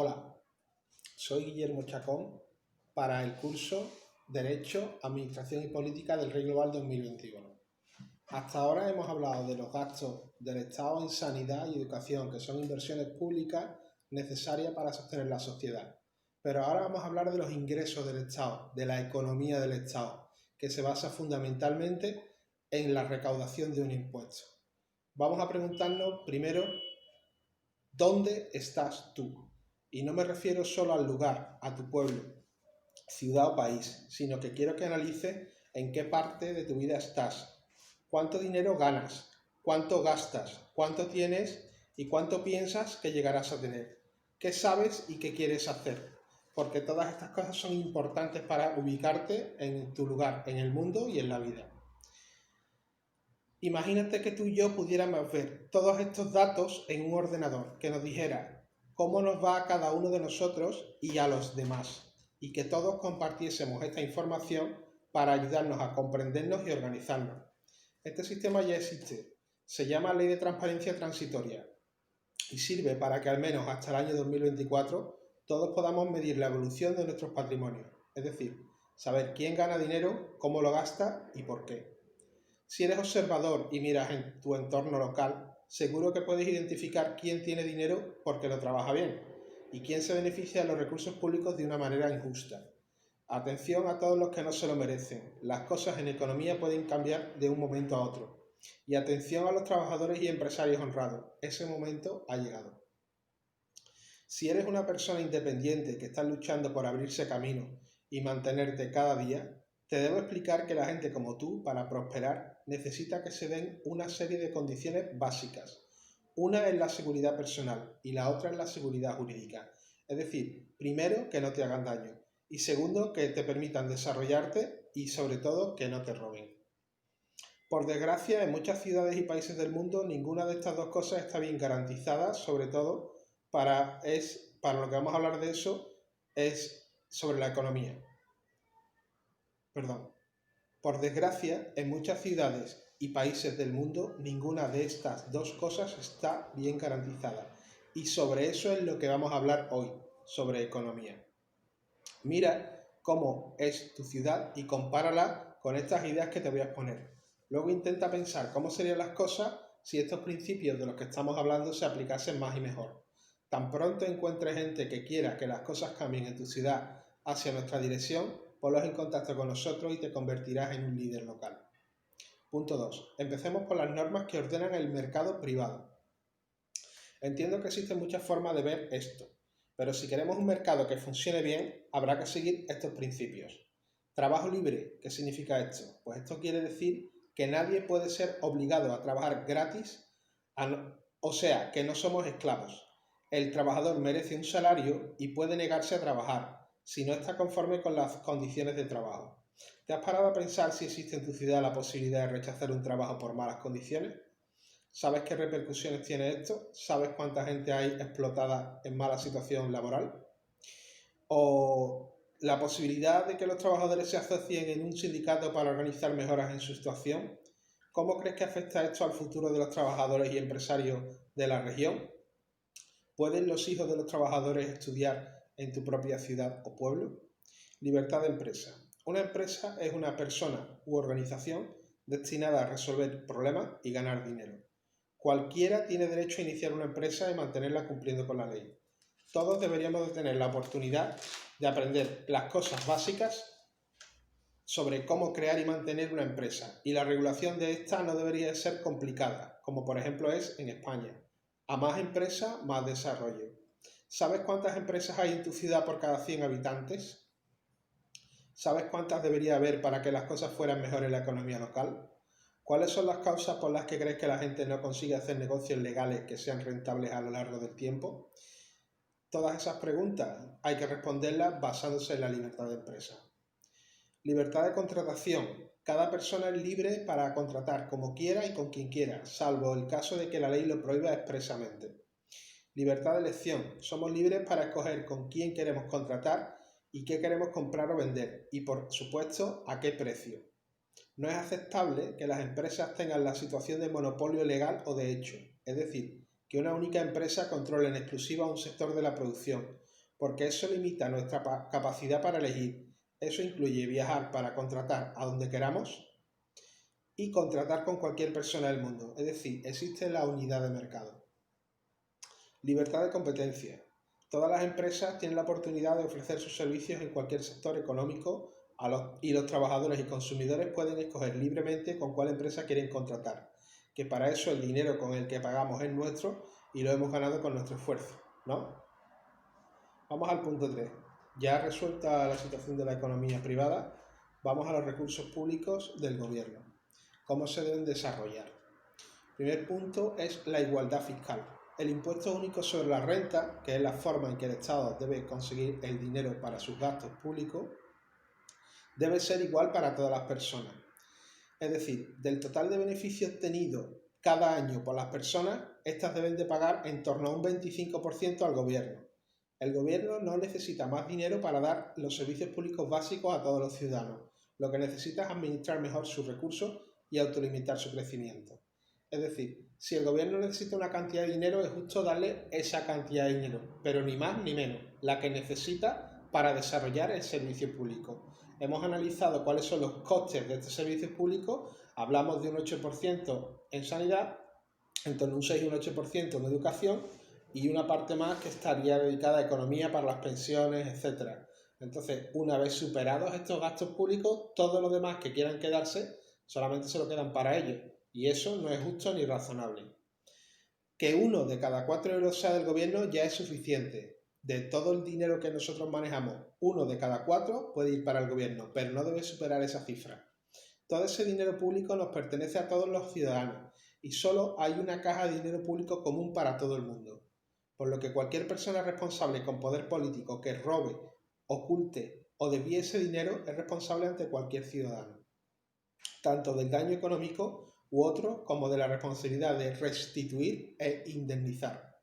Hola, soy Guillermo Chacón para el curso Derecho, Administración y Política del Rey Global 2021. Hasta ahora hemos hablado de los gastos del Estado en sanidad y educación, que son inversiones públicas necesarias para sostener la sociedad. Pero ahora vamos a hablar de los ingresos del Estado, de la economía del Estado, que se basa fundamentalmente en la recaudación de un impuesto. Vamos a preguntarnos primero, ¿dónde estás tú? Y no me refiero solo al lugar, a tu pueblo, ciudad o país, sino que quiero que analices en qué parte de tu vida estás, cuánto dinero ganas, cuánto gastas, cuánto tienes y cuánto piensas que llegarás a tener, qué sabes y qué quieres hacer, porque todas estas cosas son importantes para ubicarte en tu lugar, en el mundo y en la vida. Imagínate que tú y yo pudiéramos ver todos estos datos en un ordenador que nos dijera cómo nos va a cada uno de nosotros y a los demás, y que todos compartiésemos esta información para ayudarnos a comprendernos y organizarnos. Este sistema ya existe, se llama Ley de Transparencia Transitoria y sirve para que al menos hasta el año 2024 todos podamos medir la evolución de nuestros patrimonios, es decir, saber quién gana dinero, cómo lo gasta y por qué. Si eres observador y miras en tu entorno local, seguro que puedes identificar quién tiene dinero porque lo trabaja bien y quién se beneficia de los recursos públicos de una manera injusta. Atención a todos los que no se lo merecen. Las cosas en economía pueden cambiar de un momento a otro. Y atención a los trabajadores y empresarios honrados. Ese momento ha llegado. Si eres una persona independiente que está luchando por abrirse camino y mantenerte cada día, te debo explicar que la gente como tú, para prosperar, necesita que se den una serie de condiciones básicas. Una es la seguridad personal y la otra es la seguridad jurídica. Es decir, primero, que no te hagan daño y segundo, que te permitan desarrollarte y sobre todo, que no te roben. Por desgracia, en muchas ciudades y países del mundo, ninguna de estas dos cosas está bien garantizada, sobre todo para lo que vamos a hablar de eso, es sobre la economía. Por desgracia, en muchas ciudades y países del mundo, ninguna de estas dos cosas está bien garantizada. Y sobre eso es lo que vamos a hablar hoy, sobre economía. Mira cómo es tu ciudad y compárala con estas ideas que te voy a exponer. Luego intenta pensar cómo serían las cosas si estos principios de los que estamos hablando se aplicasen más y mejor. Tan pronto encuentres gente que quiera que las cosas cambien en tu ciudad hacia nuestra dirección, ponlos en contacto con nosotros y te convertirás en un líder local. Punto 2. Empecemos por las normas que ordenan el mercado privado. Entiendo que existen muchas formas de ver esto, pero si queremos un mercado que funcione bien, habrá que seguir estos principios. Trabajo libre, ¿qué significa esto? Pues esto quiere decir que nadie puede ser obligado a trabajar gratis, o sea, que no somos esclavos. El trabajador merece un salario y puede negarse a trabajar si no está conforme con las condiciones de trabajo. ¿Te has parado a pensar si existe en tu ciudad la posibilidad de rechazar un trabajo por malas condiciones? ¿Sabes qué repercusiones tiene esto? ¿Sabes cuánta gente hay explotada en mala situación laboral? ¿O la posibilidad de que los trabajadores se asocien en un sindicato para organizar mejoras en su situación? ¿Cómo crees que afecta esto al futuro de los trabajadores y empresarios de la región? ¿Pueden los hijos de los trabajadores estudiar en tu propia ciudad o pueblo? Libertad de empresa. Una empresa es una persona u organización destinada a resolver problemas y ganar dinero. Cualquiera tiene derecho a iniciar una empresa y mantenerla cumpliendo con la ley. Todos deberíamos de tener la oportunidad de aprender las cosas básicas sobre cómo crear y mantener una empresa, y la regulación de esta no debería ser complicada, como por ejemplo es en España. A más empresa, más desarrollo. ¿Sabes cuántas empresas hay en tu ciudad por cada 100 habitantes? ¿Sabes cuántas debería haber para que las cosas fueran mejor en la economía local? ¿Cuáles son las causas por las que crees que la gente no consigue hacer negocios legales que sean rentables a lo largo del tiempo? Todas esas preguntas hay que responderlas basándose en la libertad de empresa. Libertad de contratación. Cada persona es libre para contratar como quiera y con quien quiera, salvo el caso de que la ley lo prohíba expresamente. Libertad de elección. Somos libres para escoger con quién queremos contratar y qué queremos comprar o vender, y por supuesto a qué precio. No es aceptable que las empresas tengan la situación de monopolio legal o de hecho, es decir, que una única empresa controle en exclusiva un sector de la producción, porque eso limita nuestra capacidad para elegir. Eso incluye viajar para contratar a donde queramos y contratar con cualquier persona del mundo, es decir, existe la unidad de mercado. Libertad de competencia. Todas las empresas tienen la oportunidad de ofrecer sus servicios en cualquier sector económico y los trabajadores y consumidores pueden escoger libremente con cuál empresa quieren contratar, que para eso el dinero con el que pagamos es nuestro y lo hemos ganado con nuestro esfuerzo, ¿no? Vamos al punto 3. Ya resuelta la situación de la economía privada, vamos a los recursos públicos del gobierno. ¿Cómo se deben desarrollar? El primer punto es la igualdad fiscal. El impuesto único sobre la renta, que es la forma en que el Estado debe conseguir el dinero para sus gastos públicos, debe ser igual para todas las personas. Es decir, del total de beneficios obtenidos cada año por las personas, estas deben de pagar en torno a un 25% al gobierno. El gobierno no necesita más dinero para dar los servicios públicos básicos a todos los ciudadanos. Lo que necesita es administrar mejor sus recursos y autolimitar su crecimiento. Es decir, si el gobierno necesita una cantidad de dinero, es justo darle esa cantidad de dinero, pero ni más ni menos, la que necesita para desarrollar el servicio público. Hemos analizado cuáles son los costes de este servicio público, hablamos de un 8% en sanidad, en torno a un 6 y un 8% en educación y una parte más que estaría dedicada a economía para las pensiones, etc. Entonces, una vez superados estos gastos públicos, todo lo demás que quieran quedarse solamente se lo quedan para ellos. Y eso no es justo ni razonable. Que 1 de cada 4 euros sea del gobierno ya es suficiente. De todo el dinero que nosotros manejamos, 1 de cada 4 puede ir para el gobierno, pero no debe superar esa cifra. Todo ese dinero público nos pertenece a todos los ciudadanos y solo hay una caja de dinero público común para todo el mundo. Por lo que cualquier persona responsable con poder político que robe, oculte o desvíe ese dinero es responsable ante cualquier ciudadano, tanto del daño económico u otro como de la responsabilidad de restituir e indemnizar.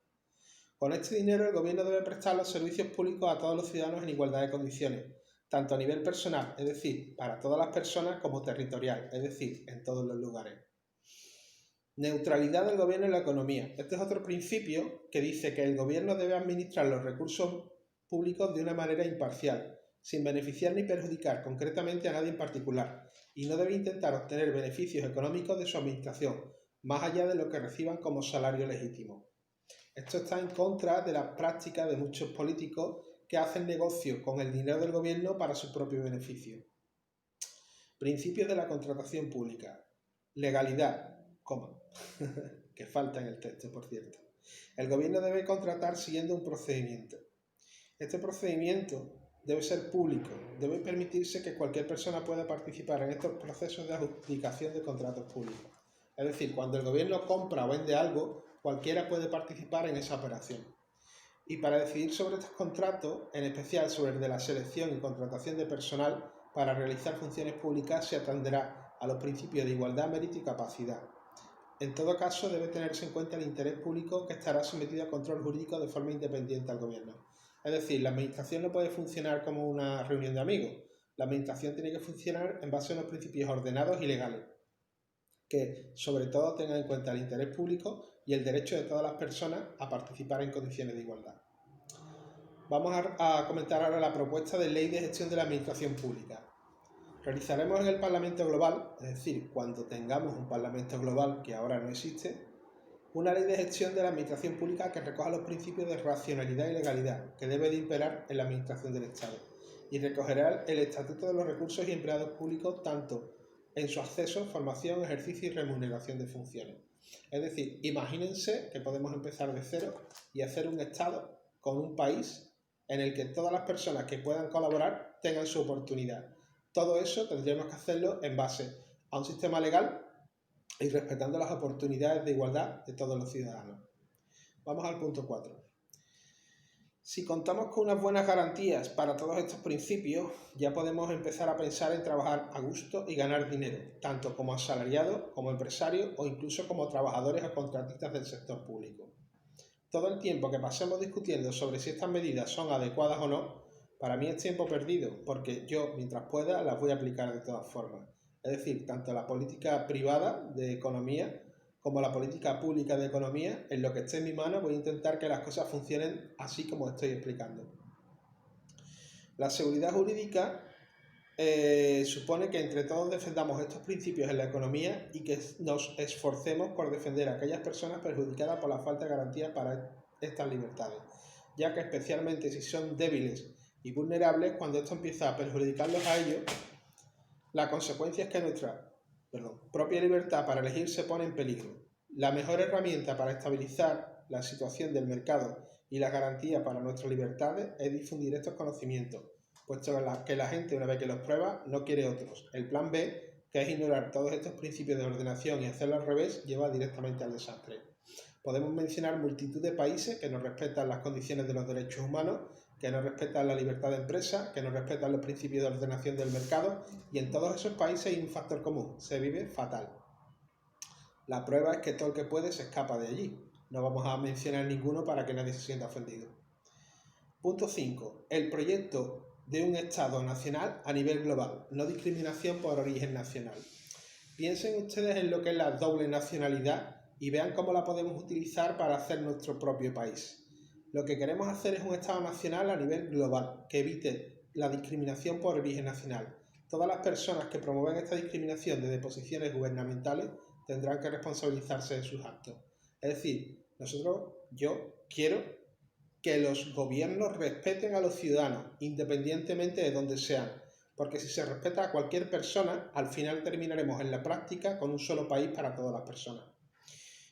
Con este dinero el gobierno debe prestar los servicios públicos a todos los ciudadanos en igualdad de condiciones, tanto a nivel personal, es decir, para todas las personas, como territorial, es decir, en todos los lugares. Neutralidad del gobierno en la economía. Este es otro principio que dice que el gobierno debe administrar los recursos públicos de una manera imparcial, sin beneficiar ni perjudicar concretamente a nadie en particular, y no debe intentar obtener beneficios económicos de su administración, más allá de lo que reciban como salario legítimo. Esto está en contra de la práctica de muchos políticos que hacen negocio con el dinero del gobierno para su propio beneficio. Principios de la contratación pública. Legalidad, que falta en el texto, por cierto. El gobierno debe contratar siguiendo un procedimiento. Este procedimiento debe ser público, debe permitirse que cualquier persona pueda participar en estos procesos de adjudicación de contratos públicos. Es decir, cuando el gobierno compra o vende algo, cualquiera puede participar en esa operación. Y para decidir sobre estos contratos, en especial sobre el de la selección y contratación de personal para realizar funciones públicas, se atenderá a los principios de igualdad, mérito y capacidad. En todo caso, debe tenerse en cuenta el interés público que estará sometido a control jurídico de forma independiente al gobierno. Es decir, la administración no puede funcionar como una reunión de amigos. La administración tiene que funcionar en base a unos principios ordenados y legales, que sobre todo tengan en cuenta el interés público y el derecho de todas las personas a participar en condiciones de igualdad. Vamos a comentar ahora la propuesta de ley de gestión de la administración pública. Realizaremos en el Parlamento Global, es decir, cuando tengamos un Parlamento Global que ahora no existe, una ley de gestión de la administración pública que recoja los principios de racionalidad y legalidad que debe de imperar en la administración del Estado y recogerá el estatuto de los recursos y empleados públicos tanto en su acceso, formación, ejercicio y remuneración de funciones. Es decir, imagínense que podemos empezar de cero y hacer un Estado con un país en el que todas las personas que puedan colaborar tengan su oportunidad. Todo eso tendríamos que hacerlo en base a un sistema legal y respetando las oportunidades de igualdad de todos los ciudadanos. Vamos al punto 4. Si contamos con unas buenas garantías para todos estos principios, ya podemos empezar a pensar en trabajar a gusto y ganar dinero, tanto como asalariados, como empresarios o incluso como trabajadores o contratistas del sector público. Todo el tiempo que pasemos discutiendo sobre si estas medidas son adecuadas o no, para mí es tiempo perdido, porque yo, mientras pueda, las voy a aplicar de todas formas. Es decir, tanto la política privada de economía como la política pública de economía, en lo que esté en mi mano voy a intentar que las cosas funcionen así como estoy explicando. La seguridad jurídica supone que entre todos defendamos estos principios en la economía y que nos esforcemos por defender a aquellas personas perjudicadas por la falta de garantía para estas libertades, ya que especialmente si son débiles y vulnerables, cuando esto empieza a perjudicarlos a ellos, la consecuencia es que nuestra propia libertad para elegir se pone en peligro. La mejor herramienta para estabilizar la situación del mercado y las garantías para nuestras libertades es difundir estos conocimientos, puesto que la gente, una vez que los prueba, no quiere otros. El plan B, que es ignorar todos estos principios de ordenación y hacerlo al revés, lleva directamente al desastre. Podemos mencionar multitud de países que no respetan las condiciones de los derechos humanos, que no respetan la libertad de empresa, que no respetan los principios de ordenación del mercado, y en todos esos países hay un factor común: se vive fatal. La prueba es que todo el que puede se escapa de allí. No vamos a mencionar ninguno para que nadie se sienta ofendido. Punto 5. El proyecto de un Estado nacional a nivel global, no discriminación por origen nacional. Piensen ustedes en lo que es la doble nacionalidad y vean cómo la podemos utilizar para hacer nuestro propio país. Lo que queremos hacer es un Estado nacional a nivel global, que evite la discriminación por origen nacional. Todas las personas que promueven esta discriminación desde posiciones gubernamentales tendrán que responsabilizarse de sus actos. Es decir, yo quiero que los gobiernos respeten a los ciudadanos, independientemente de donde sean, porque si se respeta a cualquier persona, al final terminaremos en la práctica con un solo país para todas las personas.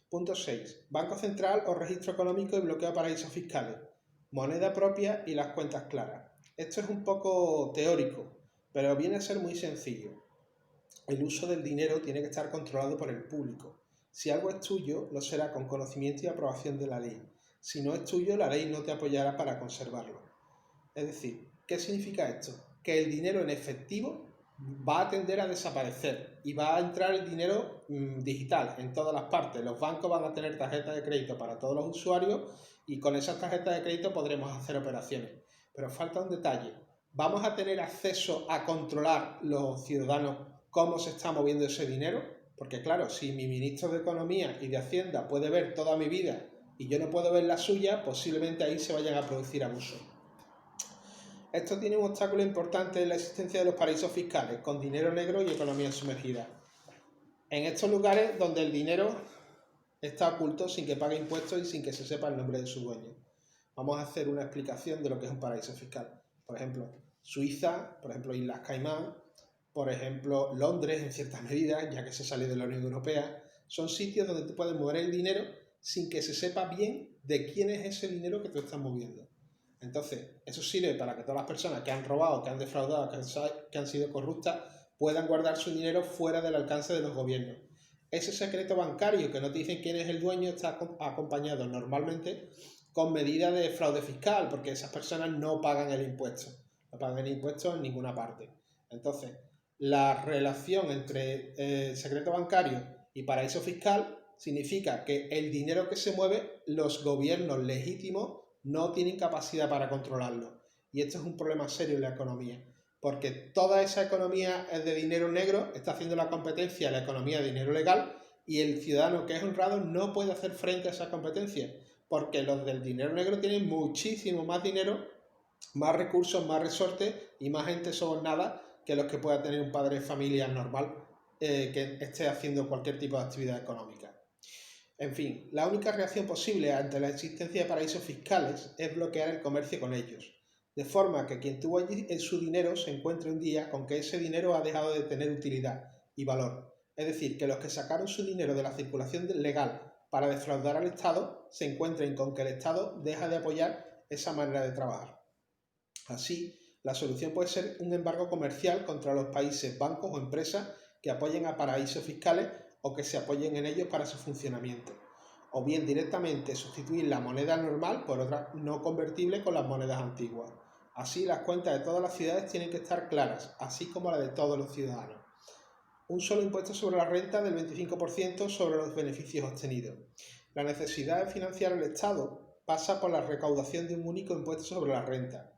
Punto 6. Banco Central o registro económico y bloqueo de paraísos fiscales. Moneda propia y las cuentas claras. Esto es un poco teórico, pero viene a ser muy sencillo. El uso del dinero tiene que estar controlado por el público. Si algo es tuyo, lo será con conocimiento y aprobación de la ley. Si no es tuyo, la ley no te apoyará para conservarlo. Es decir, ¿qué significa esto? Que el dinero en efectivo va a tender a desaparecer y va a entrar el dinero digital en todas las partes. Los bancos van a tener tarjetas de crédito para todos los usuarios y con esas tarjetas de crédito podremos hacer operaciones. Pero falta un detalle. ¿Vamos a tener acceso a controlar los ciudadanos cómo se está moviendo ese dinero? Porque claro, si mi ministro de Economía y de Hacienda puede ver toda mi vida y yo no puedo ver la suya, posiblemente ahí se vayan a producir abusos. Esto tiene un obstáculo importante en la existencia de los paraísos fiscales, con dinero negro y economía sumergida. En estos lugares donde el dinero está oculto sin que pague impuestos y sin que se sepa el nombre de su dueño. Vamos a hacer una explicación de lo que es un paraíso fiscal. Por ejemplo, Suiza, por ejemplo, Islas Caimán, por ejemplo, Londres en ciertas medidas, ya que se sale de la Unión Europea, son sitios donde tú puedes mover el dinero sin que se sepa bien de quién es ese dinero que tú estás moviendo. Entonces, eso sirve para que todas las personas que han robado, que han defraudado, que han sido corruptas, puedan guardar su dinero fuera del alcance de los gobiernos. Ese secreto bancario que no te dicen quién es el dueño está acompañado normalmente con medidas de fraude fiscal, porque esas personas no pagan el impuesto. No pagan el impuesto en ninguna parte. Entonces, la relación entre secreto bancario y paraíso fiscal significa que el dinero que se mueve, los gobiernos legítimos no tienen capacidad para controlarlo. Y esto es un problema serio en la economía, porque toda esa economía de dinero negro está haciendo la competencia a la economía de dinero legal y el ciudadano que es honrado no puede hacer frente a esa competencia, porque los del dinero negro tienen muchísimo más dinero, más recursos, más resortes y más gente sobornada que los que pueda tener un padre de familia normal que esté haciendo cualquier tipo de actividad económica. En fin, la única reacción posible ante la existencia de paraísos fiscales es bloquear el comercio con ellos, de forma que quien tuvo allí su dinero se encuentre un día con que ese dinero ha dejado de tener utilidad y valor. Es decir, que los que sacaron su dinero de la circulación legal para defraudar al Estado se encuentren con que el Estado deja de apoyar esa manera de trabajar. Así, la solución puede ser un embargo comercial contra los países, bancos o empresas que apoyen a paraísos fiscales o que se apoyen en ellos para su funcionamiento, o bien directamente sustituir la moneda normal por otra no convertible con las monedas antiguas. Así, las cuentas de todas las ciudades tienen que estar claras, así como la de todos los ciudadanos. Un solo impuesto sobre la renta del 25% sobre los beneficios obtenidos. La necesidad de financiar el Estado pasa por la recaudación de un único impuesto sobre la renta,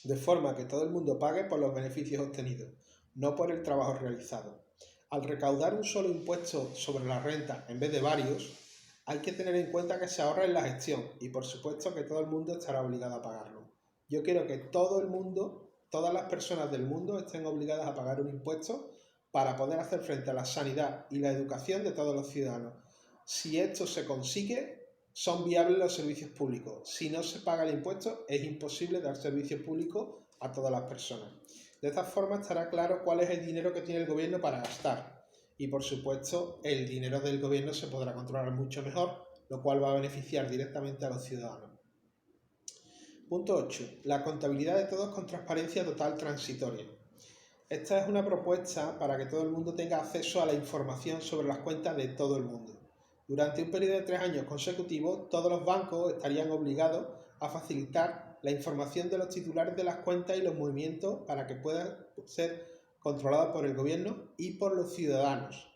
de forma que todo el mundo pague por los beneficios obtenidos, no por el trabajo realizado. Al recaudar un solo impuesto sobre la renta en vez de varios, hay que tener en cuenta que se ahorra en la gestión y por supuesto que todo el mundo estará obligado a pagarlo. Yo quiero que todo el mundo, todas las personas del mundo estén obligadas a pagar un impuesto para poder hacer frente a la sanidad y la educación de todos los ciudadanos. Si esto se consigue, son viables los servicios públicos. Si no se paga el impuesto, es imposible dar servicios públicos a todas las personas. De esta forma estará claro cuál es el dinero que tiene el gobierno para gastar. Y por supuesto, el dinero del gobierno se podrá controlar mucho mejor, lo cual va a beneficiar directamente a los ciudadanos. Punto 8. La contabilidad de todos con transparencia total transitoria. Esta es una propuesta para que todo el mundo tenga acceso a la información sobre las cuentas de todo el mundo. Durante un periodo de 3 años consecutivos, todos los bancos estarían obligados a facilitar la información de los titulares de las cuentas y los movimientos para que puedan ser controlados por el gobierno y por los ciudadanos.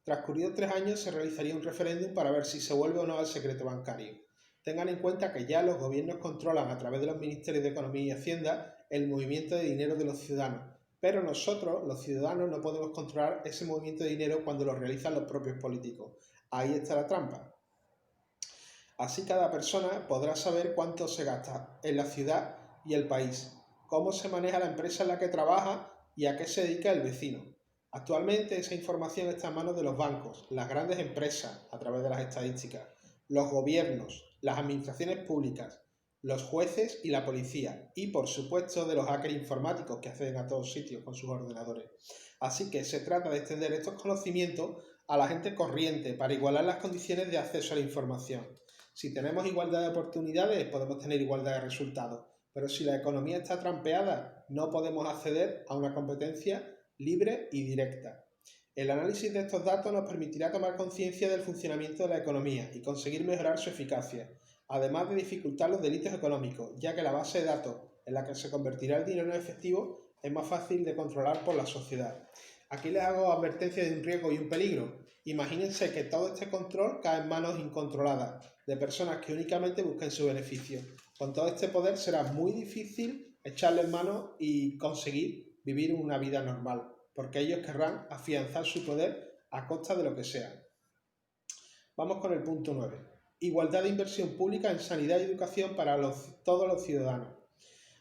Transcurridos 3 años se realizaría un referéndum para ver si se vuelve o no al secreto bancario. Tengan en cuenta que ya los gobiernos controlan a través de los ministerios de Economía y Hacienda el movimiento de dinero de los ciudadanos, pero nosotros, los ciudadanos, no podemos controlar ese movimiento de dinero cuando lo realizan los propios políticos. Ahí está la trampa. Así cada persona podrá saber cuánto se gasta en la ciudad y el país, cómo se maneja la empresa en la que trabaja y a qué se dedica el vecino. Actualmente esa información está en manos de los bancos, las grandes empresas a través de las estadísticas, los gobiernos, las administraciones públicas, los jueces y la policía, y por supuesto de los hackers informáticos que acceden a todos sitios con sus ordenadores. Así que se trata de extender estos conocimientos a la gente corriente para igualar las condiciones de acceso a la información. Si tenemos igualdad de oportunidades, podemos tener igualdad de resultados, pero si la economía está trampeada, no podemos acceder a una competencia libre y directa. El análisis de estos datos nos permitirá tomar conciencia del funcionamiento de la economía y conseguir mejorar su eficacia, además de dificultar los delitos económicos, ya que la base de datos en la que se convertirá el dinero en efectivo es más fácil de controlar por la sociedad. Aquí les hago advertencia de un riesgo y un peligro. Imagínense que todo este control cae en manos incontroladas, de personas que únicamente busquen su beneficio. Con todo este poder será muy difícil echarle en mano y conseguir vivir una vida normal, porque ellos querrán afianzar su poder a costa de lo que sea. Vamos con el punto 9. Igualdad de inversión pública en sanidad y educación para todos los ciudadanos.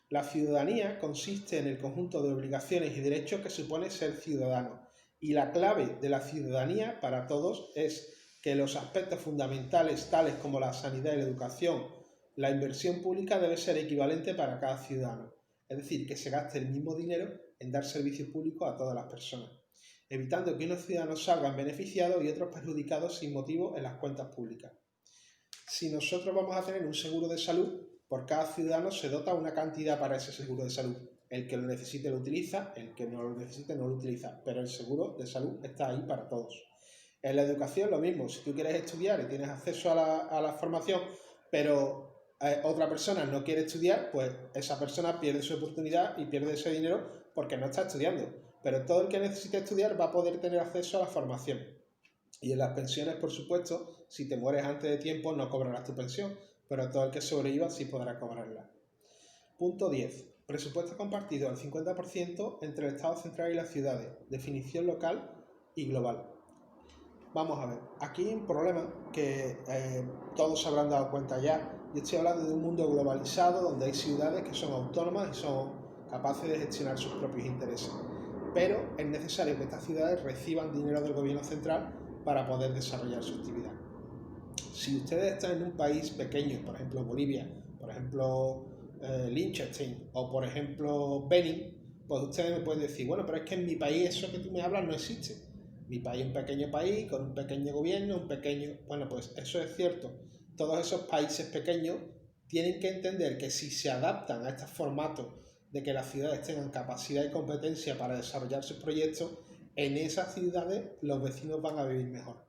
La ciudadanía consiste en el conjunto de obligaciones y derechos que supone ser ciudadano, y la clave de la ciudadanía para todos es que los aspectos fundamentales tales como la sanidad y la educación, la inversión pública debe ser equivalente para cada ciudadano, es decir, que se gaste el mismo dinero en dar servicios públicos a todas las personas, evitando que unos ciudadanos salgan beneficiados y otros perjudicados sin motivo en las cuentas públicas. Si nosotros vamos a tener un seguro de salud, por cada ciudadano se dota una cantidad para ese seguro de salud. El que lo necesite lo utiliza, el que no lo necesite no lo utiliza, pero el seguro de salud está ahí para todos. En la educación lo mismo, si tú quieres estudiar y tienes acceso a la formación, pero otra persona no quiere estudiar, pues esa persona pierde su oportunidad y pierde ese dinero porque no está estudiando. Pero todo el que necesite estudiar va a poder tener acceso a la formación. Y en las pensiones, por supuesto, si te mueres antes de tiempo no cobrarás tu pensión, pero todo el que sobreviva sí podrá cobrarla. Punto 10. Presupuesto compartido al 50% entre el Estado central y las ciudades. Definición local y global. Vamos a ver, aquí hay un problema que todos se habrán dado cuenta ya. Yo estoy hablando de un mundo globalizado donde hay ciudades que son autónomas y son capaces de gestionar sus propios intereses. Pero es necesario que estas ciudades reciban dinero del gobierno central para poder desarrollar su actividad. Si ustedes están en un país pequeño, por ejemplo Bolivia, por ejemplo Liechtenstein o por ejemplo Benin, pues ustedes me pueden decir, bueno, pero es que en mi país eso que tú me hablas no existe. Mi país es un pequeño país, con un pequeño gobierno, un pequeño... Bueno, pues eso es cierto. Todos esos países pequeños tienen que entender que si se adaptan a estos formatos de que las ciudades tengan capacidad y competencia para desarrollar sus proyectos, en esas ciudades los vecinos van a vivir mejor.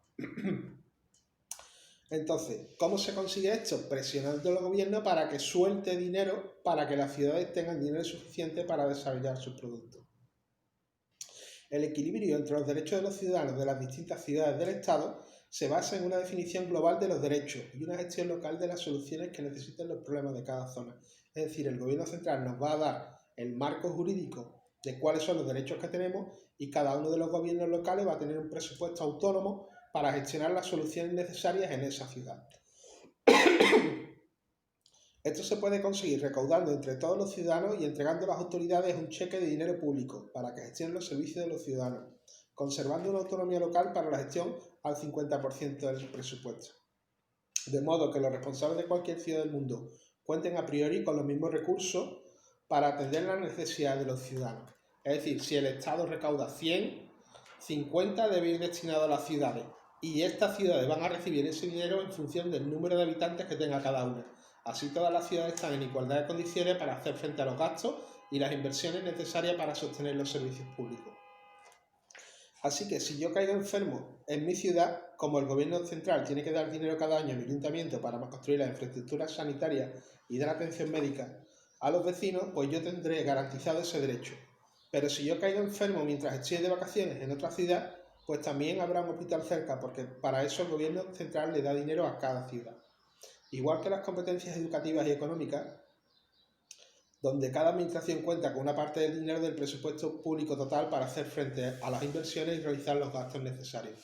Entonces, ¿cómo se consigue esto? Presionando al gobierno para que suelte dinero para que las ciudades tengan dinero suficiente para desarrollar sus productos. El equilibrio entre los derechos de los ciudadanos de las distintas ciudades del Estado se basa en una definición global de los derechos y una gestión local de las soluciones que necesiten los problemas de cada zona. Es decir, el gobierno central nos va a dar el marco jurídico de cuáles son los derechos que tenemos y cada uno de los gobiernos locales va a tener un presupuesto autónomo para gestionar las soluciones necesarias en esa ciudad. Esto se puede conseguir recaudando entre todos los ciudadanos y entregando a las autoridades un cheque de dinero público para que gestionen los servicios de los ciudadanos, conservando una autonomía local para la gestión al 50% del presupuesto. De modo que los responsables de cualquier ciudad del mundo cuenten a priori con los mismos recursos para atender las necesidades de los ciudadanos. Es decir, si el Estado recauda 100, 50 debe ir destinado a las ciudades y estas ciudades van a recibir ese dinero en función del número de habitantes que tenga cada una. Así todas las ciudades están en igualdad de condiciones para hacer frente a los gastos y las inversiones necesarias para sostener los servicios públicos. Así que si yo caigo enfermo en mi ciudad, como el gobierno central tiene que dar dinero cada año a mi ayuntamiento para construir las infraestructuras sanitarias y dar atención médica a los vecinos, pues yo tendré garantizado ese derecho. Pero si yo caigo enfermo mientras estoy de vacaciones en otra ciudad, pues también habrá un hospital cerca, porque para eso el gobierno central le da dinero a cada ciudad. Igual que las competencias educativas y económicas, donde cada administración cuenta con una parte del dinero del presupuesto público total para hacer frente a las inversiones y realizar los gastos necesarios.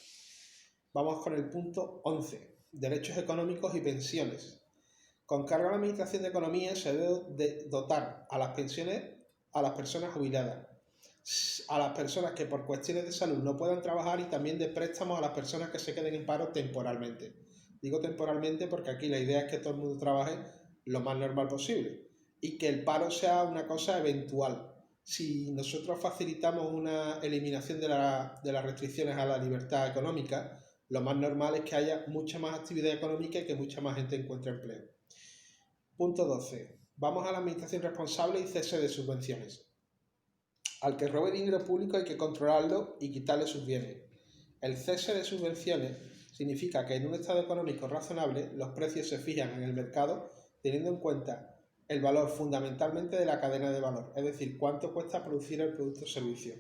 Vamos con el punto 11, derechos económicos y pensiones. Con cargo a la Administración de Economía se debe dotar a las pensiones a las personas jubiladas, a las personas que por cuestiones de salud no puedan trabajar y también de préstamos a las personas que se queden en paro temporalmente. Digo temporalmente porque aquí la idea es que todo el mundo trabaje lo más normal posible y que el paro sea una cosa eventual. Si nosotros facilitamos una eliminación de las restricciones a la libertad económica, lo más normal es que haya mucha más actividad económica y que mucha más gente encuentre empleo. Punto 12. Vamos a la administración responsable y cese de subvenciones. Al que robe dinero público hay que controlarlo y quitarle sus bienes. El cese de subvenciones significa que en un estado económico razonable los precios se fijan en el mercado teniendo en cuenta el valor fundamentalmente de la cadena de valor, es decir, cuánto cuesta producir el producto o servicio.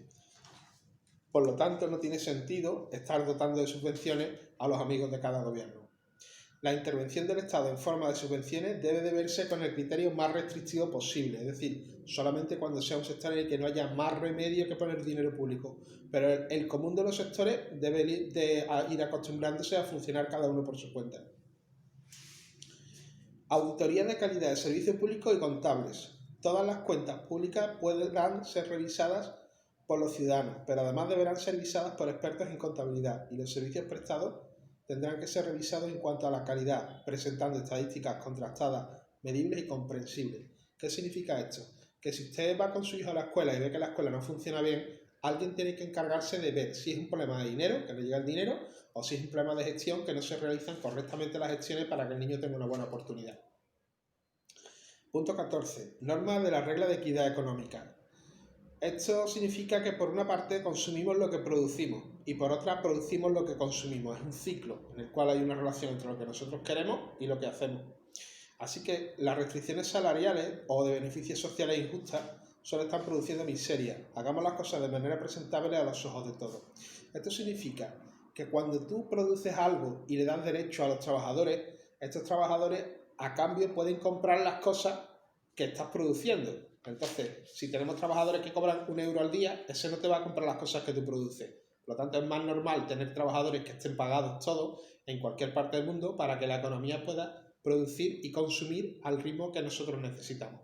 Por lo tanto, no tiene sentido estar dotando de subvenciones a los amigos de cada gobierno. La intervención del Estado en forma de subvenciones debe de verse con el criterio más restrictivo posible, es decir, solamente cuando sea un sector en el que no haya más remedio que poner dinero público. Pero el común de los sectores debe ir acostumbrándose a funcionar cada uno por su cuenta. Auditoría de calidad de servicios públicos y contables. Todas las cuentas públicas podrán ser revisadas por los ciudadanos, pero además deberán ser revisadas por expertos en contabilidad y los servicios prestados tendrán que ser revisados en cuanto a la calidad, presentando estadísticas contrastadas, medibles y comprensibles. ¿Qué significa esto? Que si usted va con su hijo a la escuela y ve que la escuela no funciona bien, alguien tiene que encargarse de ver si es un problema de dinero, que no llega el dinero, o si es un problema de gestión, que no se realizan correctamente las gestiones para que el niño tenga una buena oportunidad. Punto 14. Normas de la regla de equidad económica. Esto significa que por una parte consumimos lo que producimos y por otra producimos lo que consumimos. Es un ciclo en el cual hay una relación entre lo que nosotros queremos y lo que hacemos. Así que las restricciones salariales o de beneficios sociales injustas solo están produciendo miseria. Hagamos las cosas de manera presentable a los ojos de todos. Esto significa que cuando tú produces algo y le das derecho a los trabajadores, estos trabajadores a cambio pueden comprar las cosas que estás produciendo. Entonces, si tenemos trabajadores que cobran 1 euro al día, ese no te va a comprar las cosas que tú produces. Por lo tanto, es más normal tener trabajadores que estén pagados todos en cualquier parte del mundo para que la economía pueda producir y consumir al ritmo que nosotros necesitamos.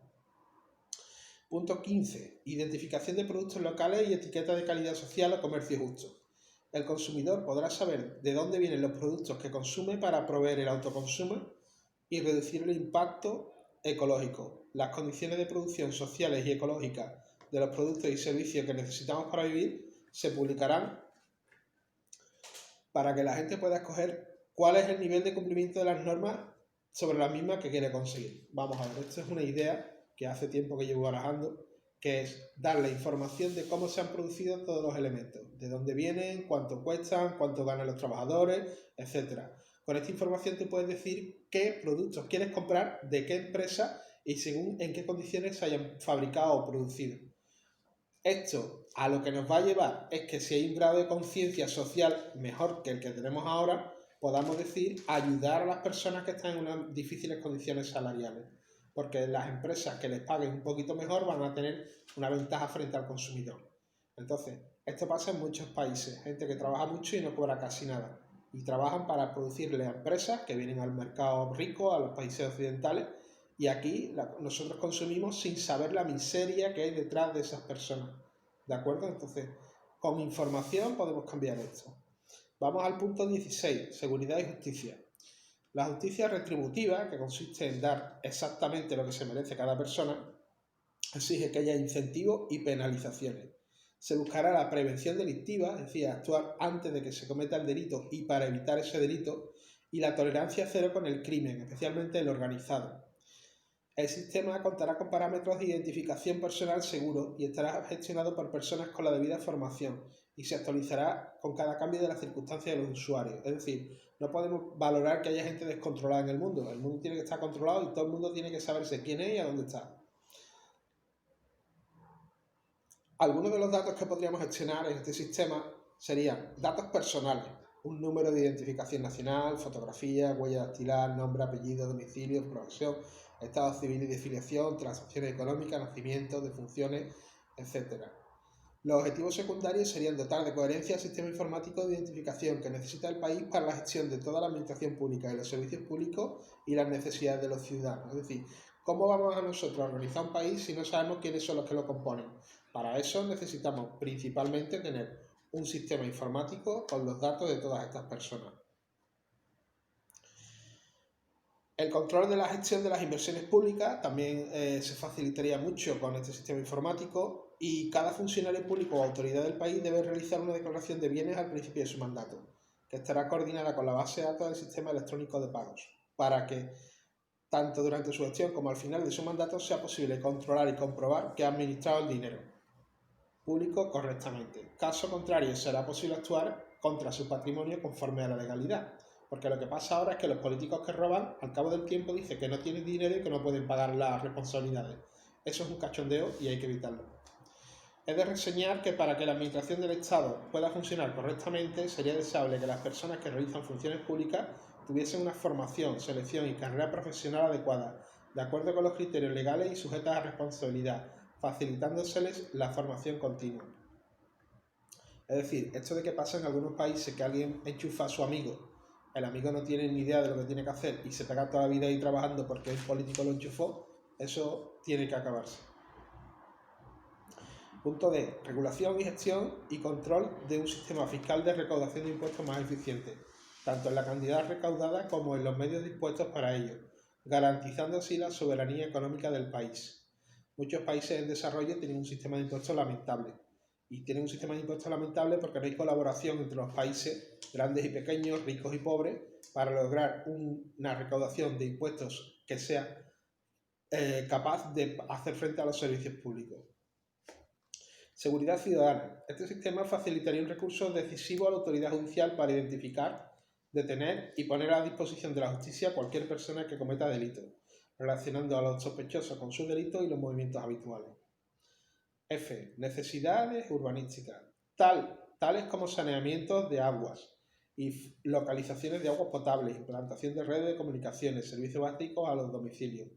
Punto 15. Identificación de productos locales y etiqueta de calidad social o comercio justo. El consumidor podrá saber de dónde vienen los productos que consume para proveer el autoconsumo y reducir el impacto ecológico. Las condiciones de producción sociales y ecológicas de los productos y servicios que necesitamos para vivir se publicarán para que la gente pueda escoger cuál es el nivel de cumplimiento de las normas sobre las mismas que quiere conseguir. Vamos a ver, esto es una idea que hace tiempo que llevo barajando, que es dar la información de cómo se han producido todos los elementos, de dónde vienen, cuánto cuestan, cuánto ganan los trabajadores, etc. Con esta información te puedes decir qué productos quieres comprar, de qué empresa y según en qué condiciones se hayan fabricado o producido. Esto a lo que nos va a llevar es que si hay un grado de conciencia social mejor que el que tenemos ahora, podamos decir ayudar a las personas que están en unas difíciles condiciones salariales. Porque las empresas que les paguen un poquito mejor van a tener una ventaja frente al consumidor. Entonces, esto pasa en muchos países. Gente que trabaja mucho y no cobra casi nada. Y trabajan para producirle a empresas que vienen al mercado rico, a los países occidentales, Y aquí nosotros consumimos sin saber la miseria que hay detrás de esas personas. ¿De acuerdo? Entonces, con información podemos cambiar esto. Vamos al punto 16, seguridad y justicia. La justicia retributiva, que consiste en dar exactamente lo que se merece cada persona, exige que haya incentivos y penalizaciones. Se buscará la prevención delictiva, es decir, actuar antes de que se cometa el delito y para evitar ese delito, y la tolerancia cero con el crimen, especialmente el organizado. El sistema contará con parámetros de identificación personal seguros y estará gestionado por personas con la debida formación y se actualizará con cada cambio de las circunstancias de los usuarios. Es decir, no podemos valorar que haya gente descontrolada en el mundo. El mundo tiene que estar controlado y todo el mundo tiene que saberse quién es y a dónde está. Algunos de los datos que podríamos gestionar en este sistema serían datos personales, un número de identificación nacional, fotografía, huella dactilar, nombre, apellido, domicilio, profesión, estado civil y de filiación, transacciones económicas, nacimiento, defunciones, etc. Los objetivos secundarios serían dotar de coherencia el sistema informático de identificación que necesita el país para la gestión de toda la administración pública y los servicios públicos y las necesidades de los ciudadanos. Es decir, ¿cómo vamos a nosotros a organizar un país si no sabemos quiénes son los que lo componen? Para eso necesitamos principalmente tener un sistema informático con los datos de todas estas personas. El control de la gestión de las inversiones públicas también se facilitaría mucho con este sistema informático y cada funcionario público o autoridad del país debe realizar una declaración de bienes al principio de su mandato, que estará coordinada con la base de datos del sistema electrónico de pagos, para que tanto durante su gestión como al final de su mandato sea posible controlar y comprobar que ha administrado el dinero público correctamente. Caso contrario, será posible actuar contra su patrimonio conforme a la legalidad. Porque lo que pasa ahora es que los políticos que roban, al cabo del tiempo, dicen que no tienen dinero y que no pueden pagar las responsabilidades. Eso es un cachondeo y hay que evitarlo. Es de reseñar que para que la administración del Estado pueda funcionar correctamente, sería deseable que las personas que realizan funciones públicas tuviesen una formación, selección y carrera profesional adecuada, de acuerdo con los criterios legales y sujetas a responsabilidad, facilitándoseles la formación continua. Es decir, esto de que pasa en algunos países que alguien enchufa a su amigo, el amigo no tiene ni idea de lo que tiene que hacer y se pega toda la vida ahí trabajando porque el político lo enchufó, eso tiene que acabarse. Punto D. Regulación y gestión y control de un sistema fiscal de recaudación de impuestos más eficiente, tanto en la cantidad recaudada como en los medios dispuestos para ello, garantizando así la soberanía económica del país. Muchos países en desarrollo tienen un sistema de impuestos lamentable. Y tienen un sistema de impuestos lamentable porque no hay colaboración entre los países grandes y pequeños, ricos y pobres, para lograr una recaudación de impuestos que sea capaz de hacer frente a los servicios públicos. Seguridad ciudadana. Este sistema facilitaría un recurso decisivo a la autoridad judicial para identificar, detener y poner a disposición de la justicia a cualquier persona que cometa delitos, relacionando a los sospechosos con sus delitos y los movimientos habituales. F. Necesidades urbanísticas, tales como saneamientos de aguas y localizaciones de aguas potables, implantación de redes de comunicaciones, servicios básicos a los domicilios.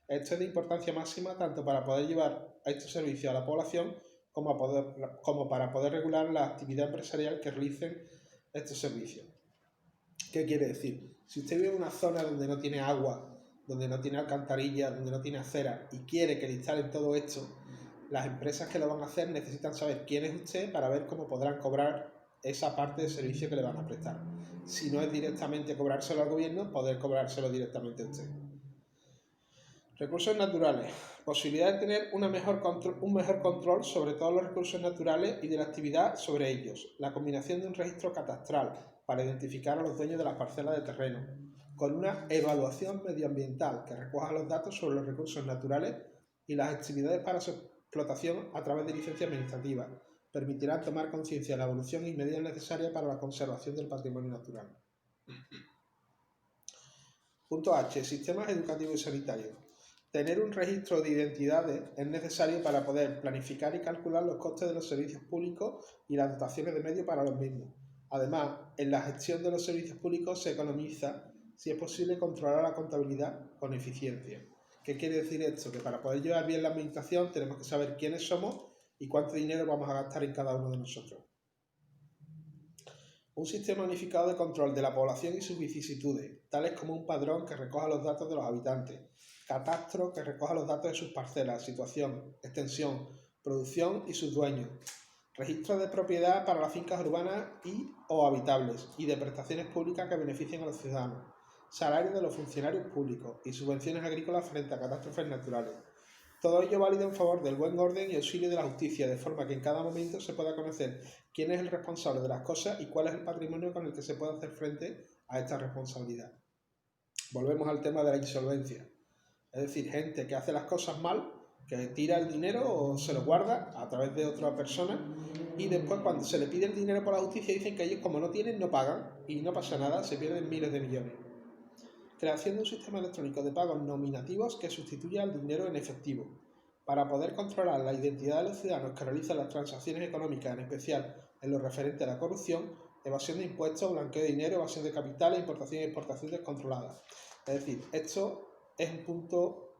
Esto es de importancia máxima tanto para poder llevar estos servicios a la población como para poder regular la actividad empresarial que realicen estos servicios. ¿Qué quiere decir? Si usted vive en una zona donde no tiene agua, donde no tiene alcantarilla, donde no tiene acera y quiere que le instalen todo esto, las empresas que lo van a hacer necesitan saber quién es usted para ver cómo podrán cobrar esa parte del servicio que le van a prestar. Si no es directamente cobrárselo al gobierno, poder cobrárselo directamente a usted. Recursos naturales. Posibilidad de tener un mejor control sobre todos los recursos naturales y de la actividad sobre ellos. La combinación de un registro catastral para identificar a los dueños de las parcelas de terreno, con una evaluación medioambiental que recoja los datos sobre los recursos naturales y las actividades para su explotación a través de licencias administrativas, permitirá tomar conciencia de la evolución y medidas necesarias para la conservación del patrimonio natural. Punto H. Sistemas educativos y sanitarios. Tener un registro de identidades es necesario para poder planificar y calcular los costes de los servicios públicos y las dotaciones de medios para los mismos. Además, en la gestión de los servicios públicos se economiza si es posible controlar la contabilidad con eficiencia. ¿Qué quiere decir esto? Que para poder llevar bien la administración tenemos que saber quiénes somos y cuánto dinero vamos a gastar en cada uno de nosotros. Un sistema unificado de control de la población y sus vicisitudes, tales como un padrón que recoja los datos de los habitantes, catastro que recoja los datos de sus parcelas, situación, extensión, producción y sus dueños, registro de propiedad para las fincas urbanas y o habitables y de prestaciones públicas que beneficien a los ciudadanos, salarios de los funcionarios públicos y subvenciones agrícolas frente a catástrofes naturales. Todo ello válido en favor del buen orden y auxilio de la justicia, de forma que en cada momento se pueda conocer quién es el responsable de las cosas y cuál es el patrimonio con el que se puede hacer frente a esta responsabilidad. Volvemos al tema de la insolvencia. Es decir, gente que hace las cosas mal, que tira el dinero o se lo guarda a través de otra persona y después cuando se le pide el dinero por la justicia dicen que ellos como no tienen no pagan y no pasa nada, se pierden miles de millones. Creación de un sistema electrónico de pagos nominativos que sustituya al dinero en efectivo, para poder controlar la identidad de los ciudadanos que realizan las transacciones económicas, en especial en lo referente a la corrupción, evasión de impuestos, blanqueo de dinero, evasión de capitales, importación y exportación descontrolada. Es decir, esto es un punto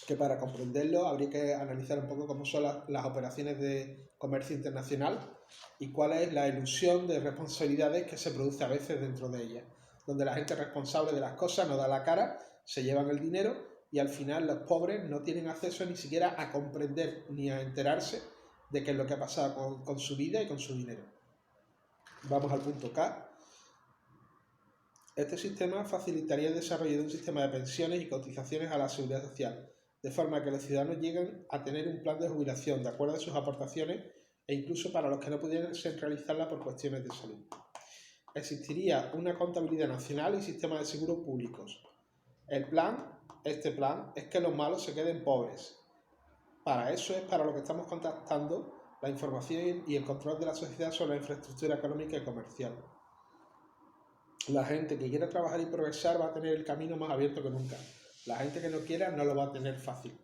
que para comprenderlo habría que analizar un poco cómo son las operaciones de comercio internacional y cuál es la ilusión de responsabilidades que se produce a veces dentro de ellas, donde la gente responsable de las cosas no da la cara, se llevan el dinero y al final los pobres no tienen acceso ni siquiera a comprender ni a enterarse de qué es lo que ha pasado con su vida y con su dinero. Vamos al punto K. Este sistema facilitaría el desarrollo de un sistema de pensiones y cotizaciones a la seguridad social, de forma que los ciudadanos lleguen a tener un plan de jubilación de acuerdo a sus aportaciones e incluso para los que no pudiesen realizarla por cuestiones de salud. Existiría una contabilidad nacional y sistema de seguros públicos. Este plan es que los malos se queden pobres. Para eso es para lo que estamos contactando la información y el control de la sociedad sobre la infraestructura económica y comercial. La gente que quiera trabajar y progresar va a tener el camino más abierto que nunca. La gente que no quiera no lo va a tener fácil.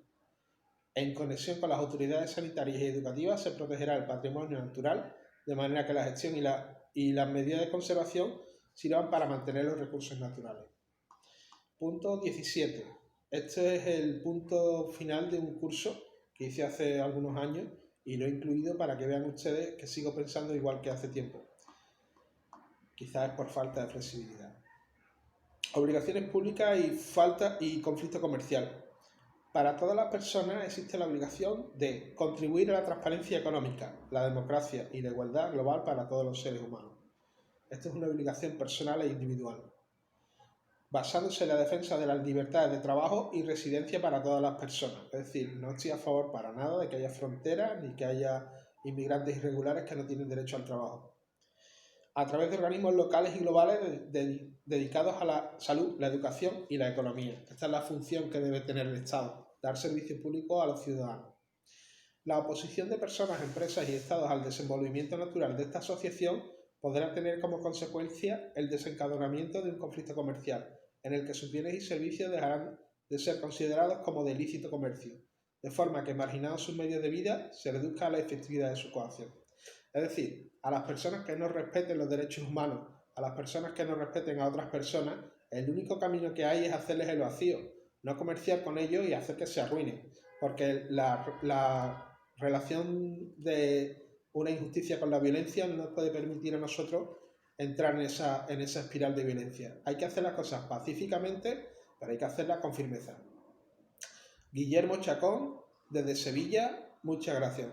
En conexión con las autoridades sanitarias y educativas se protegerá el patrimonio natural, de manera que la gestión y las medidas de conservación sirvan para mantener los recursos naturales. Punto 17. Este es el punto final de un curso que hice hace algunos años y lo he incluido para que vean ustedes que sigo pensando igual que hace tiempo. Quizás es por falta de flexibilidad. Obligaciones públicas y conflicto comercial. Para todas las personas existe la obligación de contribuir a la transparencia económica, la democracia y la igualdad global para todos los seres humanos. Esto es una obligación personal e individual, basándose en la defensa de las libertades de trabajo y residencia para todas las personas. Es decir, no estoy a favor para nada de que haya fronteras ni que haya inmigrantes irregulares que no tienen derecho al trabajo. A través de organismos locales y globales dedicados a la salud, la educación y la economía. Esta es la función que debe tener el Estado, dar servicio público a los ciudadanos. La oposición de personas, empresas y estados al desenvolvimiento natural de esta asociación podrá tener como consecuencia el desencadenamiento de un conflicto comercial, en el que sus bienes y servicios dejarán de ser considerados como de ilícito comercio, de forma que, marginados sus medios de vida, se reduzca la efectividad de su coacción. Es decir, a las personas que no respeten los derechos humanos, a las personas que no respeten a otras personas, el único camino que hay es hacerles el vacío, no comerciar con ellos y hacer que se arruinen, porque la relación de una injusticia con la violencia no nos puede permitir a nosotros entrar en esa espiral de violencia. Hay que hacer las cosas pacíficamente, pero hay que hacerlas con firmeza. Guillermo Chacón, desde Sevilla, muchas gracias.